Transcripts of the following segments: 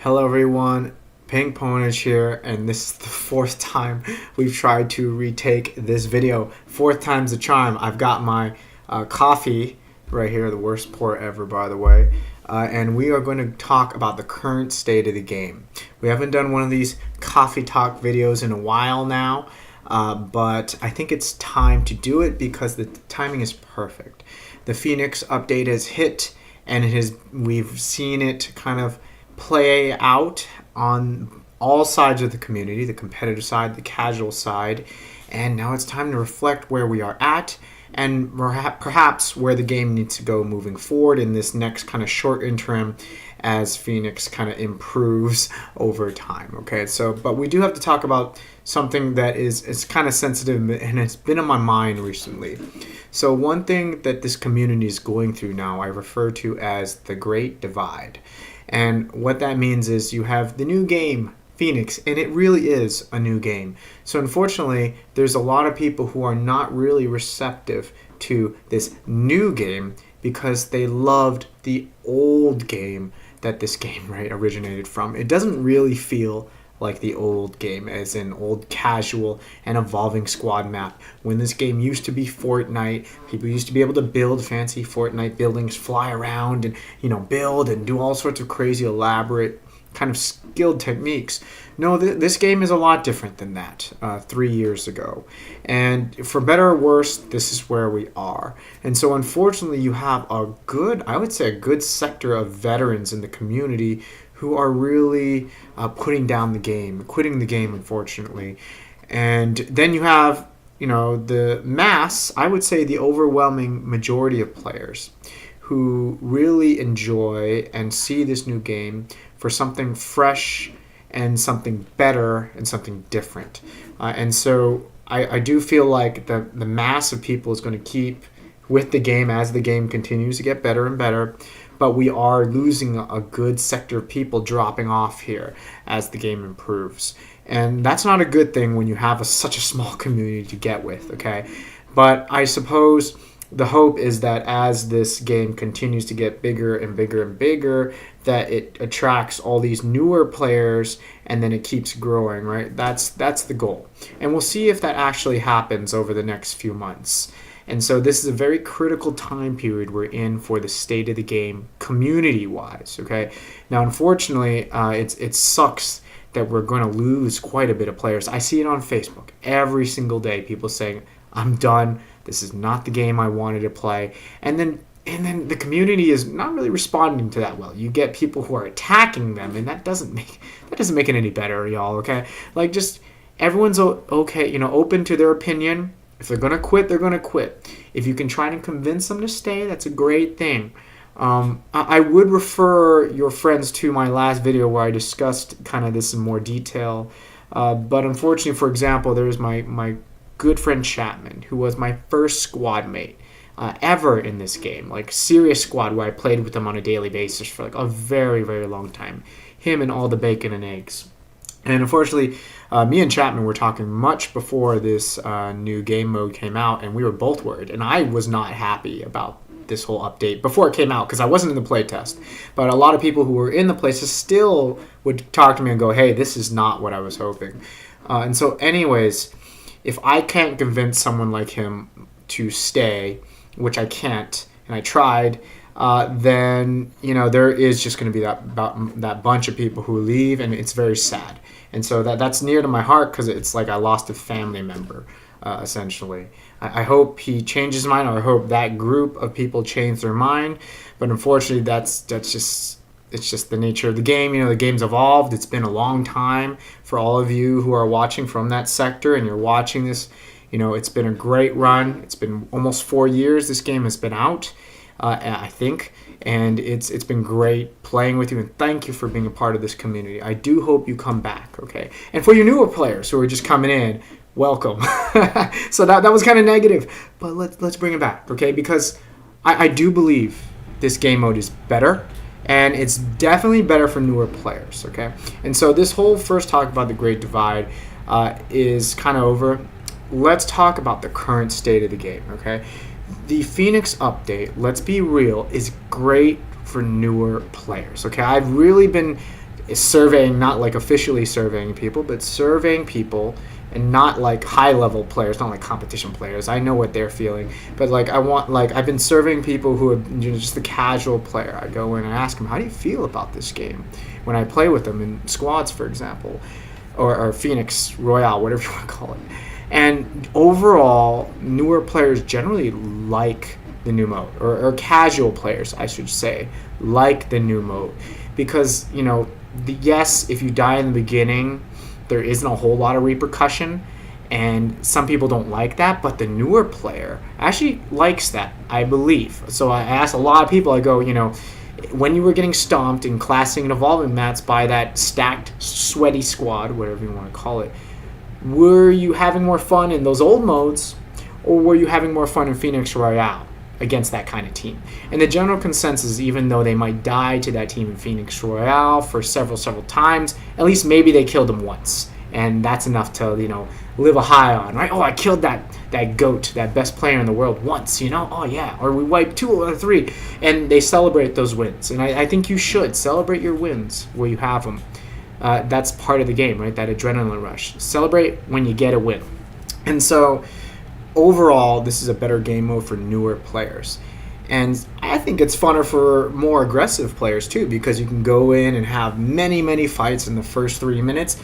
Hello everyone, Pinkpwnage here, and this is the fourth time we've tried to retake this video. Fourth time's the charm. I've got my coffee right here, the worst pour ever, by the way, and we are going to talk about the current state of the game. We haven't done one of these coffee talk videos in a while now, but I think it's time to do it because the timing is perfect. The Phoenix update has hit, and we've seen it kind of play out on all sides of the community, the competitive side, the casual side, and now it's time to reflect where we are at and perhaps where the game needs to go moving forward in this next kind of short interim as Phoenix kind of improves over time. Okay, but we do have to talk about something that is kind of sensitive and it's been on my mind recently. So one thing that this community is going through now I refer to as the Great Divide. And what that means is you have the new game, Phoenix, and it really is a new game. So unfortunately, there's a lot of people who are not really receptive to this new game because they loved the old game that this game originated from. It doesn't really feel like the old game, as in old casual and evolving squad map. When this game used to be Fortnite, people used to be able to build fancy Fortnite buildings, fly around and build and do all sorts of crazy elaborate kind of skilled techniques. No, this game is a lot different than that 3 years ago. And for better or worse, this is where we are. And so unfortunately, you have I would say a good sector of veterans in the community who are really putting down the game, quitting the game, unfortunately. And then you have, the mass, I would say the overwhelming majority of players who really enjoy and see this new game for something fresh and something better and something different. And so I do feel like the mass of people is going to keep with the game as the game continues to get better and better. But we are losing a good sector of people dropping off here as the game improves. And that's not a good thing when you have such a small community to get with, okay? But I suppose the hope is that as this game continues to get bigger and bigger and bigger, that it attracts all these newer players and then it keeps growing, right? That's the goal. And we'll see if that actually happens over the next few months. And so this is a very critical time period we're in for the state of the game community-wise, okay? Now, unfortunately, it sucks that we're going to lose quite a bit of players. I see it on Facebook every single day, people saying, I'm done, this is not the game I wanted to play. And then the community is not really responding to that well. You get people who are attacking them, and that doesn't make it any better, y'all, okay? Like, just everyone's okay, open to their opinion. If they're going to quit, they're going to quit. If you can try and convince them to stay, that's a great thing. I would refer your friends to my last video where I discussed kind of this in more detail. But unfortunately, for example, there's my good friend Chapman, who was my first squad mate ever in this game. Like, serious squad where I played with him on a daily basis for like a very, very long time. Him and all the bacon and eggs. And unfortunately, me and Chapman were talking much before this new game mode came out, and we were both worried. And I was not happy about this whole update before it came out because I wasn't in the playtest. But a lot of people who were in the playtest still would talk to me and go, hey, this is not what I was hoping. And so anyways, if I can't convince someone like him to stay, which I can't, and I tried, then there is just going to be that bunch of people who leave, and it's very sad. And so that's near to my heart because it's like I lost a family member, essentially. I hope he changes his mind, or I hope that group of people change their mind. But unfortunately, it's just the nature of the game. The game's evolved. It's been a long time for all of you who are watching from that sector, and you're watching this. It's been a great run. It's been almost 4 years this game has been out. I think, and it's been great playing with you, and thank you for being a part of this community. I do hope you come back, okay? And for your newer players who are just coming in, welcome. So that was kind of negative, but let's bring it back, okay? Because I do believe this game mode is better, and it's definitely better for newer players, okay? And so this whole first talk about the Great Divide is kind of over. Let's talk about the current state of the game, okay? The Phoenix update, let's be real, is great for newer players, okay? I've really been surveying, not like officially surveying people, but surveying people, and not like high level players, not like competition players. I know what they're feeling, but like I've been surveying people who are just the casual player. I go in and ask them, how do you feel about this game when I play with them in squads, for example, or Phoenix Royale, whatever you want to call it. And overall, newer players generally like the new mode, or casual players, I should say, like the new mode, because yes, if you die in the beginning, there isn't a whole lot of repercussion, and some people don't like that, but the newer player actually likes that, I believe. So I asked a lot of people, I go, when you were getting stomped in Classic and Evolving mats by that stacked, sweaty squad, whatever you want to call it, were you having more fun in those old modes, or were you having more fun in Phoenix Royale against that kind of team? And the general consensus, even though they might die to that team in Phoenix Royale for several times, at least maybe they killed them once, and that's enough to live a high on, right? Oh, I killed that GOAT, that best player in the world, once, oh yeah, or we wiped 2 out of 3, and they celebrate those wins. And I think you should celebrate your wins where you have them. That's part of the game, right? That adrenaline rush. Celebrate when you get a win. And so overall, this is a better game mode for newer players. And I think it's funner for more aggressive players too, because you can go in and have many fights in the first 3 minutes,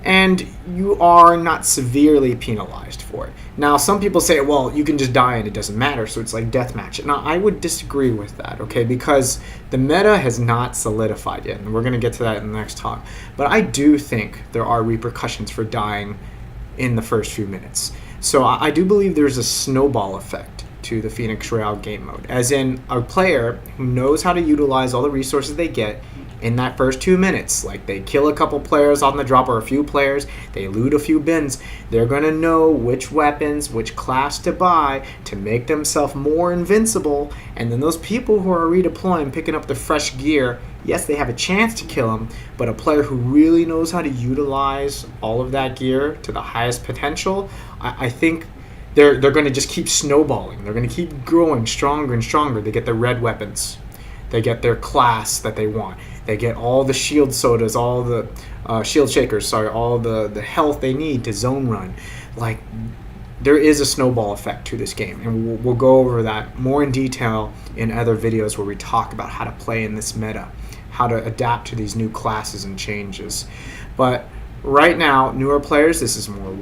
and you are not severely penalized for it. Now, some people say, well, you can just die and it doesn't matter, so it's like deathmatch. Now, I would disagree with that, okay, because the meta has not solidified yet, and we're going to get to that in the next talk. But I do think there are repercussions for dying in the first few minutes. So I do believe there's a snowball effect to the Phoenix Royale game mode, as in a player who knows how to utilize all the resources they get in that first 2 minutes. Like, they kill a couple players on the drop, or a few players, they loot a few bins, they're going to know which weapons, which class to buy to make themselves more invincible. And then those people who are redeploying, picking up the fresh gear, yes, they have a chance to kill them, but a player who really knows how to utilize all of that gear to the highest potential, I think they're going to just keep snowballing. They're going to keep growing stronger and stronger. They get their red weapons. They get their class that they want. They get all the shield sodas, all the shield shakers, all the health they need to zone run. Like, there is a snowball effect to this game, and we'll go over that more in detail in other videos where we talk about how to play in this meta, how to adapt to these new classes and changes. But right now, newer players, this is more,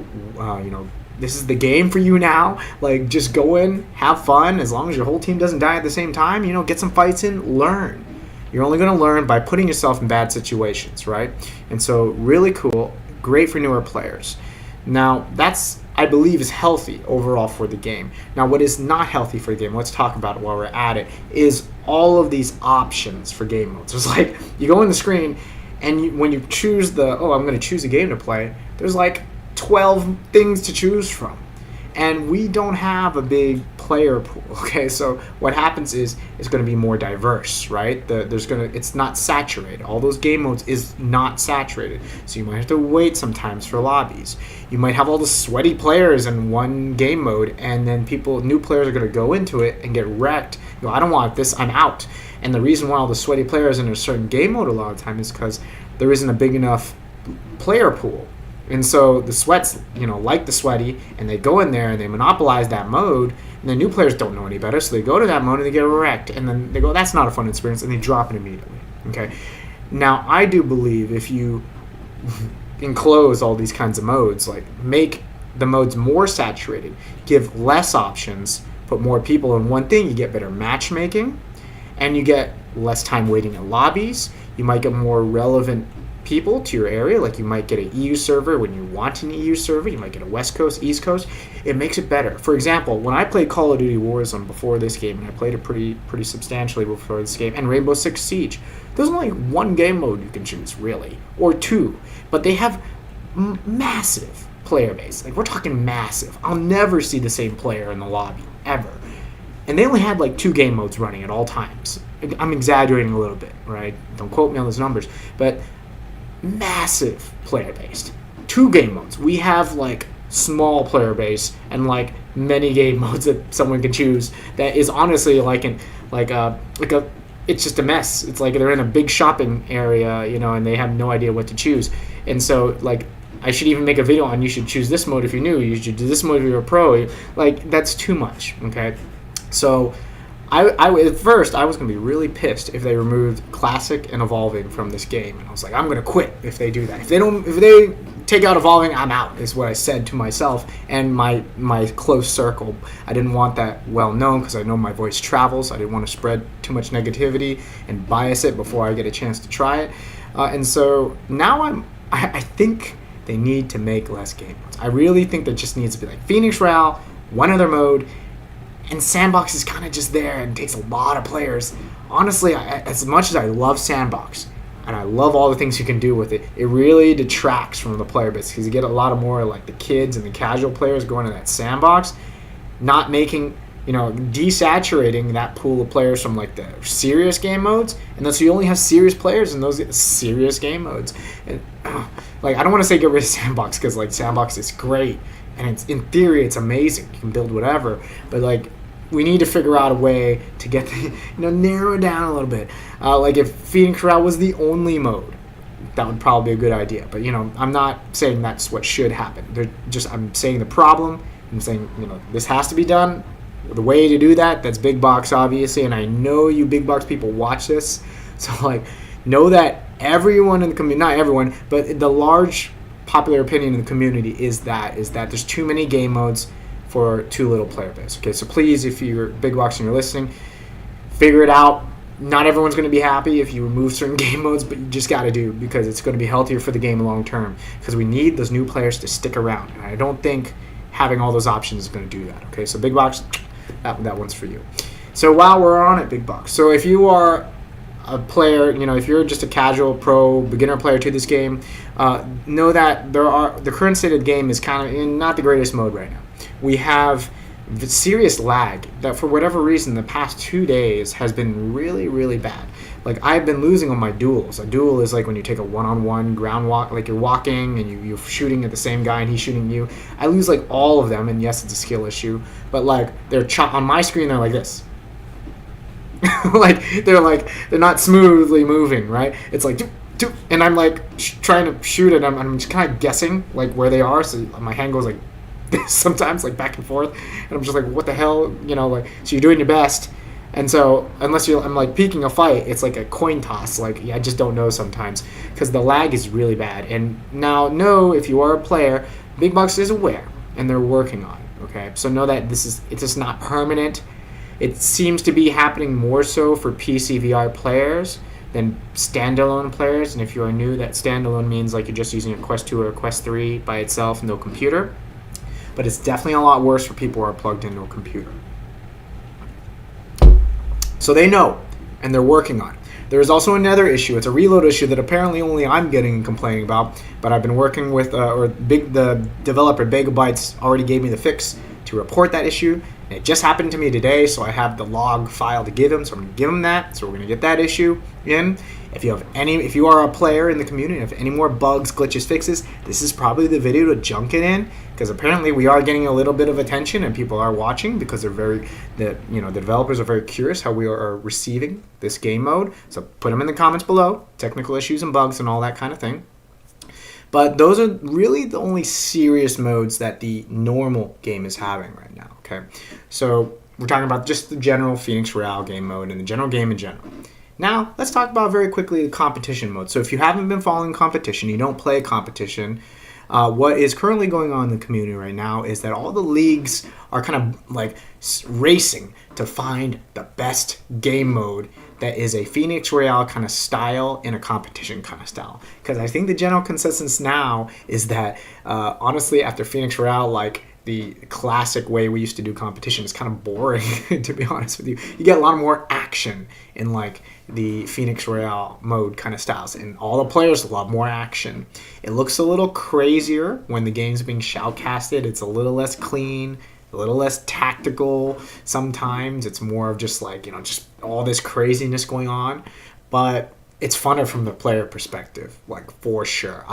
this is the game for you now. Like, just go in, have fun, as long as your whole team doesn't die at the same time, get some fights in, learn. You're only going to learn by putting yourself in bad situations, right? And so, really cool, great for newer players. Now, that's, I believe, is healthy overall for the game. Now, what is not healthy for the game, let's talk about it while we're at it, is all of these options for game modes. It's like, you go on the screen, and when you choose I'm going to choose a game to play, there's like 12 things to choose from. And we don't have a big player pool, okay? So what happens is it's going to be more diverse, right? It's not saturated. All those game modes is not saturated. So you might have to wait sometimes for lobbies. You might have all the sweaty players in one game mode, and then new players are going to go into it and get wrecked. I don't want this, I'm out. And the reason why all the sweaty players in a certain game mode a lot of time is because there isn't a big enough player pool. And so the sweats, like the sweaty, and they go in there and they monopolize that mode, and the new players don't know any better, so they go to that mode and they get wrecked, and then they go, that's not a fun experience, and they drop it immediately, okay? Now, I do believe if you enclose all these kinds of modes, like make the modes more saturated, give less options, put more people in one thing, you get better matchmaking, and you get less time waiting in lobbies. You might get more relevant people to your area, like you might get an EU server when you want an EU server, you might get a West Coast, East Coast. It makes it better. For example, when I played Call of Duty Warzone before this game, and I played it pretty substantially before this game, and Rainbow Six Siege, there's only one game mode you can choose, really, or two, but they have massive player base. Like, we're talking massive. I'll never see the same player in the lobby, ever. And they only had like 2 game modes running at all times. I'm exaggerating a little bit, right? Don't quote me on those numbers, but massive player base. 2 game modes. We have like small player base and like many game modes that someone can choose. That is honestly like a it's just a mess. It's like they're in a big shopping area, you know, and they have no idea what to choose. And so, like, I should even make a video on you should choose this mode if you're new. You should do this mode if you're a pro. Like, that's too much, okay? So, at first, I was going to be really pissed if they removed Classic and Evolving from this game. And I was like, I'm going to quit if they do that. If they take out Evolving, I'm out, is what I said to myself and my close circle. I didn't want that well known because I know my voice travels. I didn't want to spread too much negativity and bias it before I get a chance to try it. And so now I think they need to make less game modes. I really think there just needs to be like Phoenix Royale, one other mode, and Sandbox is kind of just there and takes a lot of players. Honestly, as much as I love Sandbox, and I love all the things you can do with it, it really detracts from the player base because you get a lot of more like the kids and the casual players going to that Sandbox, not making, you know, desaturating that pool of players from like the serious game modes, and then so you only have serious players in those serious game modes. And like, I don't want to say get rid of Sandbox because like Sandbox is great and it's in theory it's amazing. You can build whatever, but like, we need to figure out a way to get the, narrow it down a little bit. Like if Phoenix Royale was the only mode, that would probably be a good idea. But I'm not saying that's what should happen. I'm saying the problem. I'm saying this has to be done. The way to do that's big box, obviously, and I know you big box people watch this, so like know that everyone in the community, not everyone, but the large popular opinion in the community is that there's too many game modes for too little player base. Okay, so please, if you're big box and you're listening, figure it out. Not everyone's going to be happy if you remove certain game modes, but you just got to do, because it's going to be healthier for the game long term, because we need those new players to stick around, and I don't think having all those options is going to do that. Okay, so big box, that one's for you. So while we're on it, big box, so if you are a player, if you're just a casual pro beginner player to this game, know that the current state of the game is kind of in not the greatest mode right now. We have serious lag that for whatever reason the past 2 days has been really, really bad. Like, I've been losing on my duels. A duel is like when you take a one-on-one ground walk, like you're walking and you're shooting at the same guy and he's shooting you. I lose like all of them, and yes, it's a skill issue, but like they're on my screen, they're like this. they're not smoothly moving, right? It's like and I'm like trying to shoot it. I'm just kind of guessing like where they are, so my hand goes like this sometimes, like back and forth, and I'm just like, what the hell, like, so you're doing your best, and so unless I'm like peeking a fight, it's like a coin toss. Like, I just don't know sometimes because the lag is really bad. And now, if you are a player, Big Box is aware and they're working on it. Okay, so know that it's just not permanent. It seems to be happening more so for PC VR players than standalone players. And if you are new, that standalone means like you're just using a Quest 2 or a Quest 3 by itself, no computer. But it's definitely a lot worse for people who are plugged into a computer. So they know, and they're working on it. There is also another issue. It's a reload issue that apparently only I'm getting and complaining about, but I've been working with, the developer Begabytes already gave me the fix to report that issue. And it just happened to me today, so I have the log file to give him, so I'm going to give him that. So we're going to get that issue in. If you are a player in the community, and if any more bugs, glitches, fixes, this is probably the video to junk it in, because apparently we are getting a little bit of attention and people are watching because the developers are very curious how we are receiving this game mode. So put them in the comments below, technical issues and bugs and all that kind of thing. But those are really the only serious modes that the normal game is having right now. Okay, so we're talking about just the general Phoenix Royale game mode and the general game in general. Now, let's talk about very quickly the competition mode. So if you haven't been following competition, you don't play competition, what is currently going on in the community right now is that all the leagues are kind of like racing to find the best game mode that is a Phoenix Royale kind of style in a competition kind of style. Because I think the general consensus now is that, honestly, after Phoenix Royale, like, the classic way we used to do competition is kind of boring, to be honest with you. You get a lot more action in like the Phoenix Royale mode kind of styles, and all the players love more action. It looks a little crazier when the game's being shoutcasted. It's a little less clean, a little less tactical. Sometimes it's more of just like, just all this craziness going on, but it's funner from the player perspective, like, for sure.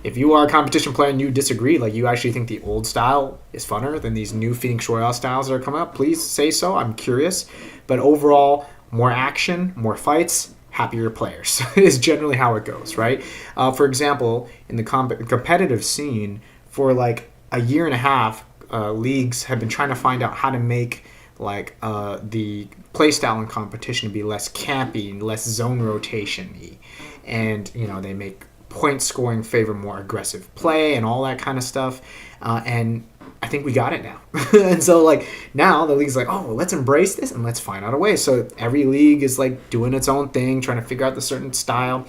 If you are a competition player and you disagree, like you actually think the old style is funner than these new Phoenix Royale styles that are coming up, please say so. I'm curious. But overall, more action, more fights, happier players is generally how it goes, right? For example, in the competitive scene, for like a year and a half, leagues have been trying to find out how to make like the playstyle in competition to be less campy and less zone rotation-y. And, they make point scoring favor more aggressive play and all that kind of stuff. And I think we got it now. And so like now the league's like, oh, well, let's embrace this and let's find out a way. So every league is like doing its own thing, trying to figure out the certain style.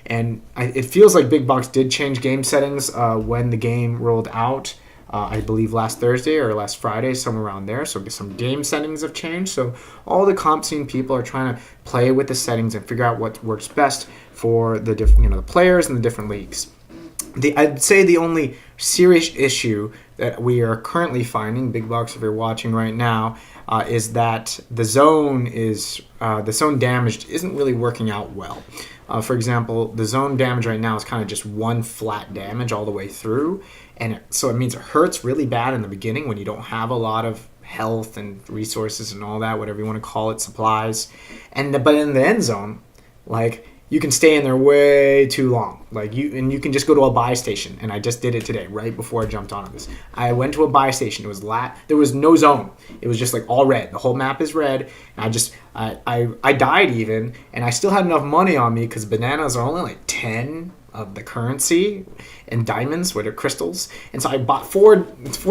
And it feels like Big Box did change game settings when the game rolled out. I believe last Thursday or last Friday, somewhere around there. So some game settings have changed. So all the comp scene people are trying to play with the settings and figure out what works best for the different, the players in the different leagues. I'd say the only serious issue that we are currently finding, Big Box, if you're watching right now, is that the zone damage isn't really working out well. For example, the zone damage right now is kind of just one flat damage all the way through. And so it means it hurts really bad in the beginning when you don't have a lot of health and resources and all that, whatever you want to call it, supplies. But in the end zone, like, you can stay in there way too long. You can just go to a buy station, and I just did it today, right before I jumped onto this. I went to a buy station. There was no zone. It was just like all red. The whole map is red. And I died even, and I still had enough money on me because bananas are only like 10 of the currency, and diamonds, what are crystals. And so I bought four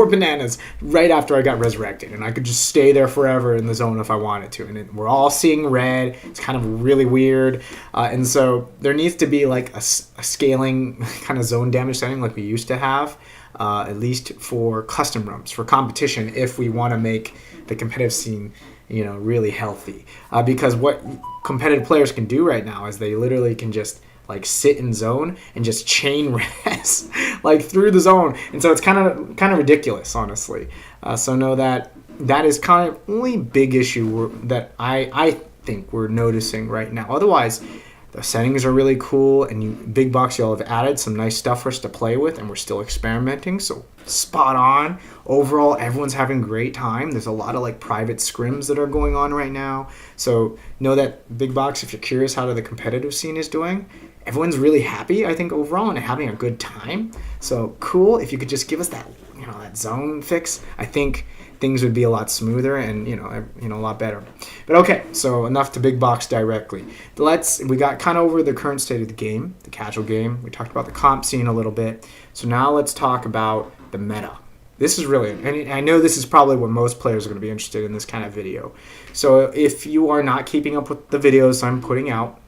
bananas right after I got resurrected, and I could just stay there forever in the zone if I wanted to. And we're all seeing red. It's kind of really weird. And so there needs to be like a scaling kind of zone damage setting like we used to have, at least for custom rooms, for competition, if we want to make the competitive scene really healthy. Because what competitive players can do right now is they literally can just like sit in zone and just chain res like through the zone, and so it's kind of ridiculous, honestly. So know that is kind of only big issue that I think we're noticing right now. Otherwise, the settings are really cool, and Big Box, y'all have added some nice stuff for us to play with, and we're still experimenting. So spot on. Overall, everyone's having a great time. There's a lot of like private scrims that are going on right now. So know that Big Box, if you're curious how the competitive scene is doing, everyone's really happy, I think, overall, and having a good time. So cool. If you could just give us that, that zone fix, I think things would be a lot smoother and a lot better. But okay, so enough to Big Box directly. We got kind of over the current state of the game, the casual game. We talked about the comp scene a little bit. So now let's talk about the meta. This is really, and I know this is probably what most players are going to be interested in this kind of video. So if you are not keeping up with the videos I'm putting out,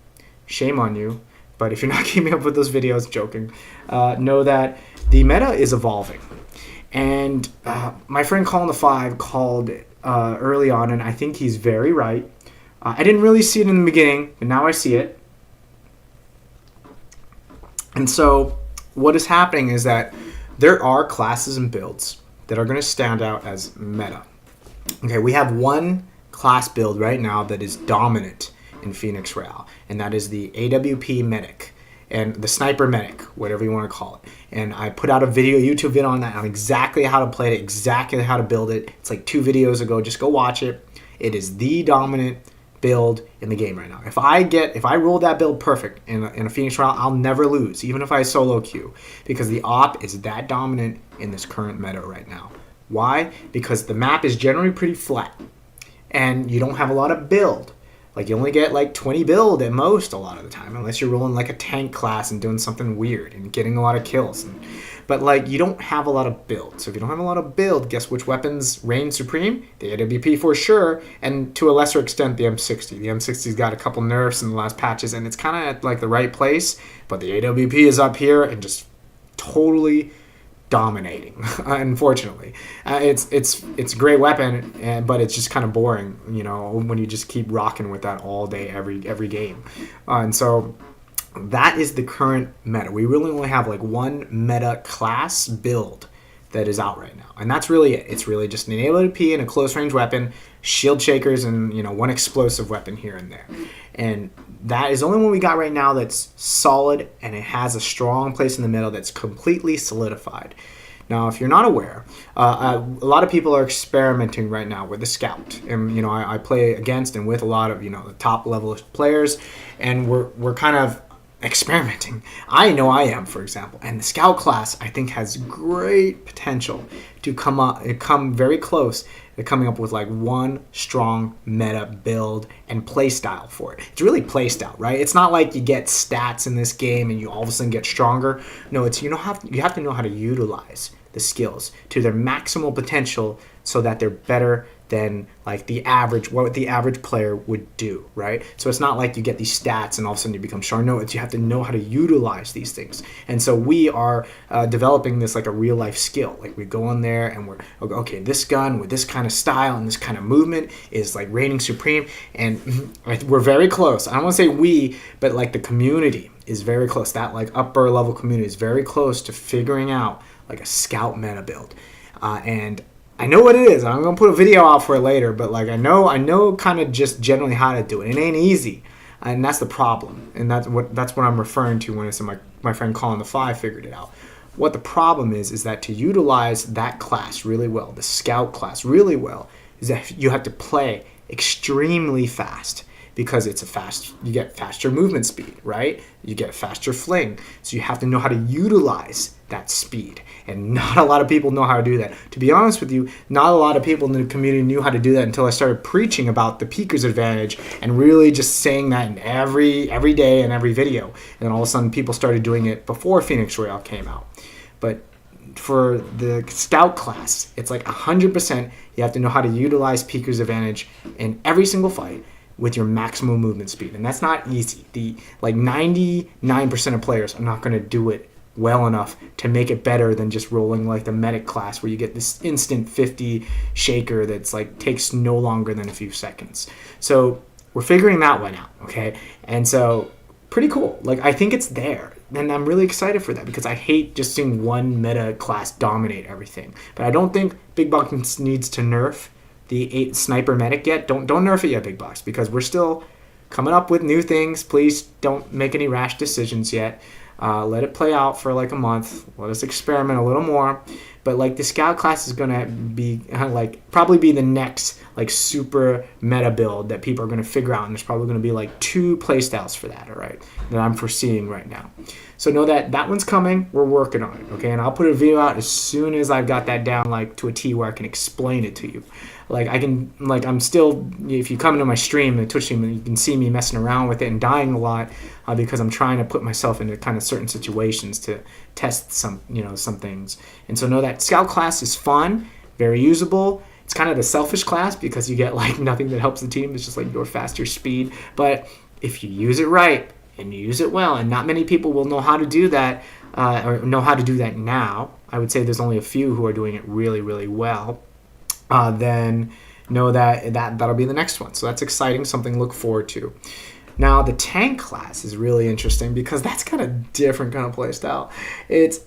shame on you. But if you're not keeping up with those videos, joking, know that the meta is evolving. And my friend Colin the 5 called early on, and I think he's very right. I didn't really see it in the beginning, but now I see it. And so what is happening is that there are classes and builds that are going to stand out as meta. Okay, we have one class build right now that is dominant in Phoenix Royale, and that is the AWP Medic and the Sniper Medic, whatever you want to call it. And I put out a YouTube video on that, on exactly how to play it, exactly how to build it. It's like 2 videos ago. Just go watch it. It is the dominant build in the game right now. If I roll that build perfect in a Phoenix Royale, I'll never lose, even if I solo queue, because the op is that dominant in this current meta right now. Why? Because the map is generally pretty flat, and you don't have a lot of build. Like, you only get like 20 build at most a lot of the time, unless you're rolling like a tank class and doing something weird and getting a lot of kills. But like, you don't have a lot of build. So if you don't have a lot of build, guess which weapons reign supreme? The AWP for sure, and to a lesser extent the M60. The M60's got a couple nerfs in the last patches, and it's kind of at like the right place. But the AWP is up here and just totally dominating. Unfortunately, it's a great weapon, but it's just kind of boring, when you just keep rocking with that all day, every game. And so that is the current meta. We really only have like one meta class build that is out right now, and that's really it. It's really just an AWP and a close range weapon, shield shakers, and one explosive weapon here and there. And that is the only one we got right now that's solid, and it has a strong place in the middle that's completely solidified. Now, if you're not aware, a lot of people are experimenting right now with the Scout, and I play against and with a lot of the top level players, and we're kind of experimenting. I know I am, for example, and the Scout class I think has great potential to come very close to coming up with like one strong meta build and play style for it. It's really play style, right? It's not like you get stats in this game and you all of a sudden get stronger. No, it's you have to know how to utilize the skills to their maximal potential so that they're better than like what the average player would do, right? So it's not like you get these stats and all of a sudden you become strong. No, it's you have to know how to utilize these things. And so we are developing this like a real life skill. Like we go in there and we're okay, this gun with this kind of style and this kind of movement is like reigning supreme, and we're very close. I don't want to say we, but like the community is very close. That like upper level community is very close to figuring out like a Scout meta build, and I know what it is. I'm gonna put a video out for it later, but like I know kind of just generally how to do it. It ain't easy, and that's the problem. And that's what I'm referring to when I said my friend Colin the Five figured it out. What the problem is that to utilize that class really well, the Scout class really well, is that you have to play extremely fast. Because you get faster movement speed, right? You get faster fling. So you have to know how to utilize that speed. And not a lot of people know how to do that. To be honest with you, not a lot of people in the community knew how to do that until I started preaching about the peeker's advantage and really just saying that in every day and every video. And then all of a sudden people started doing it before Phoenix Royale came out. But for the Scout class, it's like 100% you have to know how to utilize peeker's advantage in every single fight with your maximum movement speed, and that's not easy. The 99% of players are not going to do it well enough to make it better than just rolling like the medic class where you get this instant 50 shaker that's like takes no longer than a few seconds. So we're figuring that one out, okay? And so pretty cool. Like I think it's there, and I'm really excited for that because I hate just seeing one meta class dominate everything. But I don't think Big Box needs to nerf the 8 sniper medic yet. Don't nerf it yet, Big Box, because we're still coming up with new things. Please don't make any rash decisions yet. Let it play out for like a month. Let us experiment a little more. But like the Scout class is gonna be probably be the next like super meta build that people are gonna figure out, and there's probably gonna be like 2 playstyles for that, all right, that I'm foreseeing right now. So know that one's coming. We're working on it, okay? And I'll put a video out as soon as I've got that down like to a T where I can explain it to you. Like I'm still, if you come into my stream, the Twitch stream, you can see me messing around with it and dying a lot because I'm trying to put myself into kind of certain situations to test some things. And so know that Scout class is fun, very usable. It's kind of the selfish class because you get like nothing that helps the team. It's just like your faster speed. But if you use it right and you use it well, and not many people will know how to do that or know how to do that now. I would say there's only a few who are doing it really, really well. Then know that'll be the next one. So that's exciting, something to look forward to. Now the tank class is really interesting because that's kind of different kind of play style. It's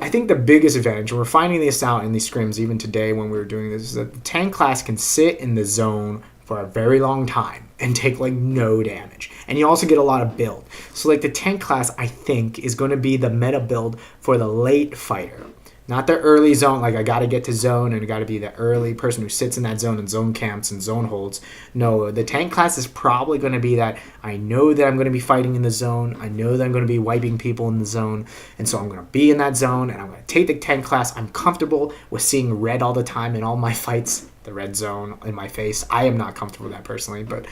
I think the biggest advantage, we're finding this out in these scrims even today when we were doing this, is that the tank class can sit in the zone for a very long time and take like no damage. And you also get a lot of build. So like the tank class, I think, is going to be the meta build for the late fighter. Not the early zone, like I got to get to zone and I got to be the early person who sits in that zone and zone camps and zone holds. No, the tank class is probably going to be that I know that I'm going to be fighting in the zone. I know that I'm going to be wiping people in the zone. And so I'm going to be in that zone and I'm going to take the tank class. I'm comfortable with seeing red all the time in all my fights, the red zone in my face. I am not comfortable with that personally, but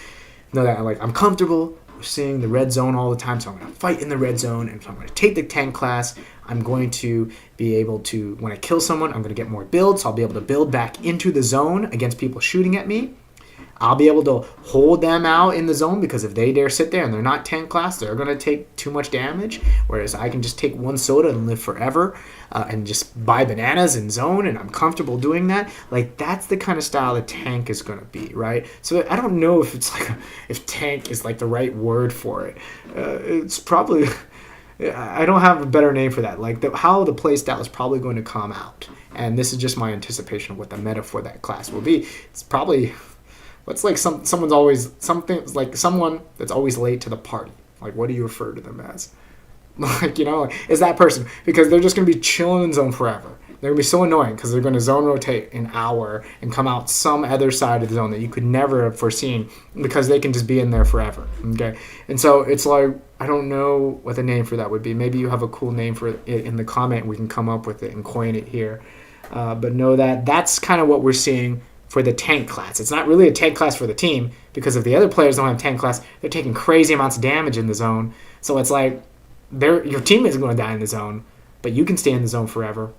know that I'm comfortable with seeing the red zone all the time. So I'm going to fight in the red zone and so I'm going to take the tank class. I'm going to be able to, when I kill someone, I'm going to get more build, so I'll be able to build back into the zone against people shooting at me. I'll be able to hold them out in the zone because if they dare sit there and they're not tank class, they're going to take too much damage, whereas I can just take one soda and live forever and just buy bananas in zone, and I'm comfortable doing that. Like, that's the kind of style the tank is going to be, right? So I don't know if it's if tank is like the right word for it. It's probably... I don't have a better name for that. Like how the play style is probably going to come out, and this is just my anticipation of what the meta for that class will be. It's probably what's like someone that's always late to the party. Like what do you refer to them as? Like, is that person, because they're just going to be chilling in zone forever. They're going to be so annoying because they're going to zone rotate an hour and come out some other side of the zone that you could never have foreseen, because they can just be in there forever. Okay. And so it's like, I don't know what the name for that would be. Maybe you have a cool name for it in the comment. We can come up with it and coin it here. But know that that's kind of what we're seeing for the tank class. It's not really a tank class for the team, because if the other players don't have tank class, they're taking crazy amounts of damage in the zone. So it's like your team isn't going to die in the zone, but you can stay in the zone forever.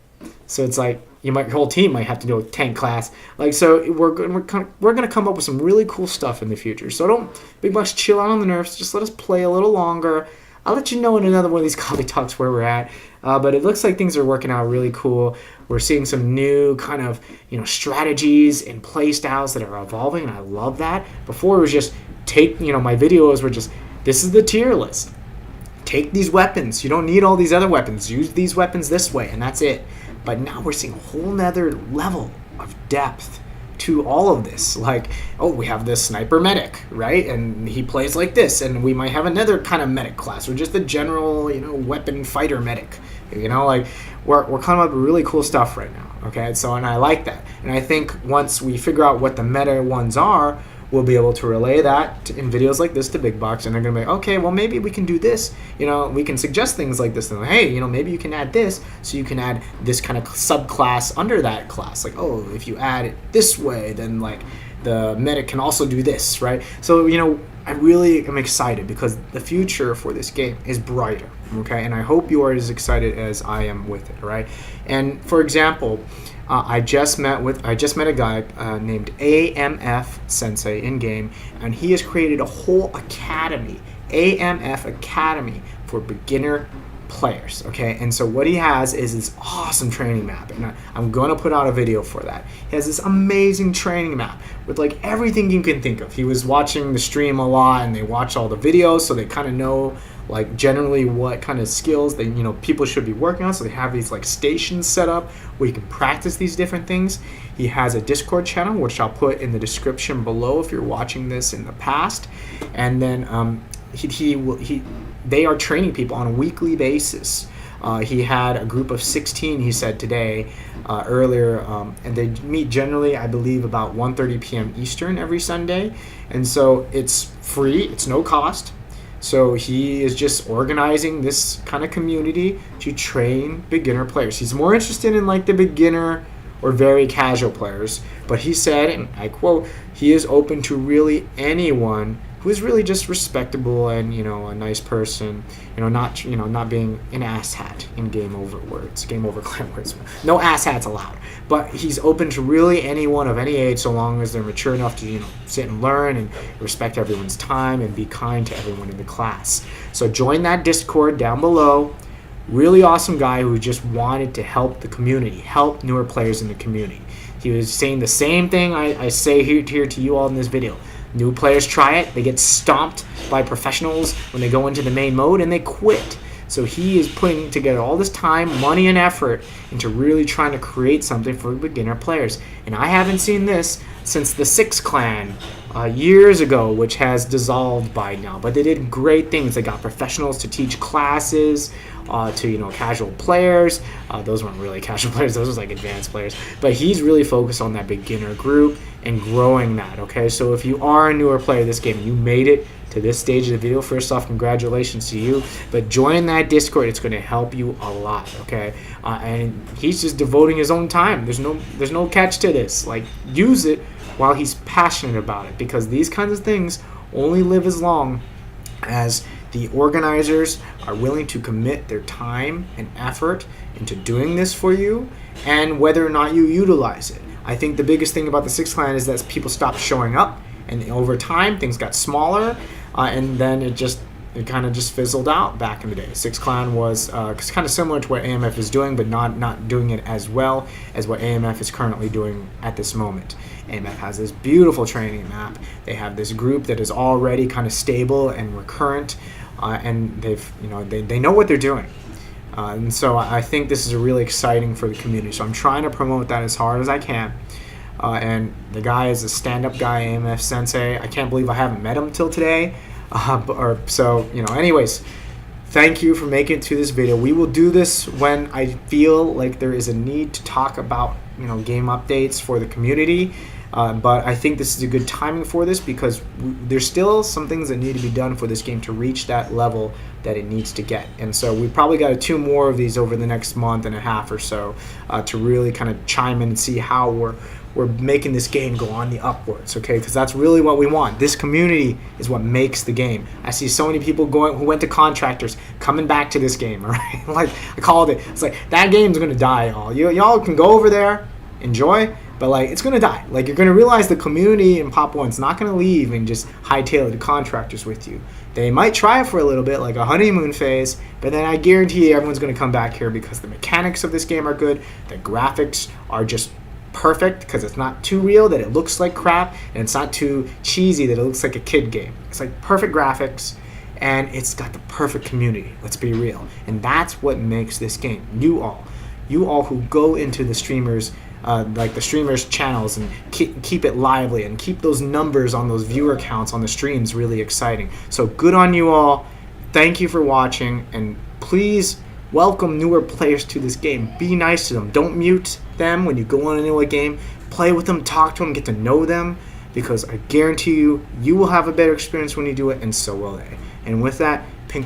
So it's like your whole team might have to do a tank class. Like, so we're gonna come up with some really cool stuff in the future. So don't big bucks, chill out on the nerfs. Just let us play a little longer. I'll let you know in another one of these coffee talks where we're at. But it looks like things are working out really cool. We're seeing some new kind of strategies and play styles that are evolving, and I love that. Before it was just my videos were just, this is the tier list. Take these weapons. You don't need all these other weapons. Use these weapons this way, and that's it. But now we're seeing a whole nother level of depth to all of this. Like, oh, we have this sniper medic, right? And he plays like this. And we might have another kind of medic class, or just the general, weapon fighter medic. Like, we're coming up with really cool stuff right now. Okay, so, and I like that. And I think once we figure out what the meta ones are, we'll be able to relay that in videos like this to big box, and they're gonna be like, okay, well, maybe we can do this. We can suggest things like this. And hey, maybe you can add this, so you can add this kind of subclass under that class. Like, oh, if you add it this way, then like the medic can also do this, right? So I really am excited, because the future for this game is brighter. Okay, and I hope you are as excited as I am with it. Right? And for example, I just met a guy named AMF Sensei in game, and he has created a whole academy, AMF Academy, for beginner players. Okay, and so what he has is this awesome training map, and I'm going to put out a video for that. He has this amazing training map with like everything you can think of. He was watching the stream a lot, and they watch all the videos, so they kind of know like generally what kind of skills they people should be working on. So they have these like stations set up where you can practice these different things. He has a Discord channel, which I'll put in the description below if you're watching this in the past. And then they are training people on a weekly basis. He had a group of 16, he said today, earlier, and they meet generally, I believe, about 1:30 p.m. Eastern every Sunday. And so it's free, it's no cost. So he is just organizing this kind of community to train beginner players. He's more interested in like the beginner or very casual players, but he said, and I quote, he is open to really anyone who is really just respectable and a nice person, not being an asshat in game over clan words. No asshats allowed. But he's open to really anyone of any age, so long as they're mature enough to sit and learn and respect everyone's time and be kind to everyone in the class. So join that Discord down below. Really awesome guy who just wanted to help the community, help newer players in the community. He was saying the same thing I say here to you all in this video. New players try it, they get stomped by professionals when they go into the main mode, and they quit. So he is putting together all this time, money, and effort into really trying to create something for beginner players. And I haven't seen this since the 6 clan years ago, which has dissolved by now. But they did great things. They got professionals to teach classes to casual players. Those weren't really casual players, those were like advanced players. But he's really focused on that beginner group and growing that. Okay, so if you are a newer player of this game, you made it to this stage of the video, first off, congratulations to you. But join that Discord, it's going to help you a lot. Okay, and he's just devoting his own time. There's no catch to this. Like, use it while he's passionate about it, because these kinds of things only live as long as the organizers are willing to commit their time and effort into doing this for you, and whether or not you utilize it. I think the biggest thing about the 6 clan is that people stopped showing up, and over time things got smaller, and then it kind of just fizzled out back in the day. 6 clan was kind of similar to what AMF is doing, but not doing it as well as what AMF is currently doing at this moment. AMF has this beautiful training map. They have this group that is already kind of stable and recurrent, and they know what they're doing. And so I think this is really exciting for the community. So I'm trying to promote that as hard as I can. And the guy is a stand-up guy, AMF Sensei. I can't believe I haven't met him till today. Anyways, thank you for making it to this video. We will do this when I feel like there is a need to talk about game updates for the community. But I think this is a good timing for this because there's still some things that need to be done for this game to reach that level that it needs to get. And so we probably got 2 more of these over the next month and a half or so to really kind of chime in and see how we're making this game go on the upwards, okay? Because that's really what we want. This community is what makes the game. I see so many people who went to contractors coming back to this game, all right? Like, I called it. It's like, that game's going to die, y'all. Y'all can go over there, enjoy, but like it's gonna die. Like you're gonna realize the community in Pop 1's not gonna leave and just hightail it to contractors with you. They might try it for a little bit, like a honeymoon phase, but then I guarantee you everyone's gonna come back here because the mechanics of this game are good, the graphics are just perfect because it's not too real that it looks like crap, and it's not too cheesy that it looks like a kid game. It's like perfect graphics, and it's got the perfect community. Let's be real, and that's what makes this game. You all who go into the streamers. Like the streamers' channels and keep it lively and keep those numbers on those viewer counts on the streams really exciting. So good on you all. Thank you for watching, and please welcome newer players to this game. Be nice to them. Don't mute them when you go on into a game. Play with them, talk to them, get to know them, because I guarantee you will have a better experience when you do it, and so will they. And with that,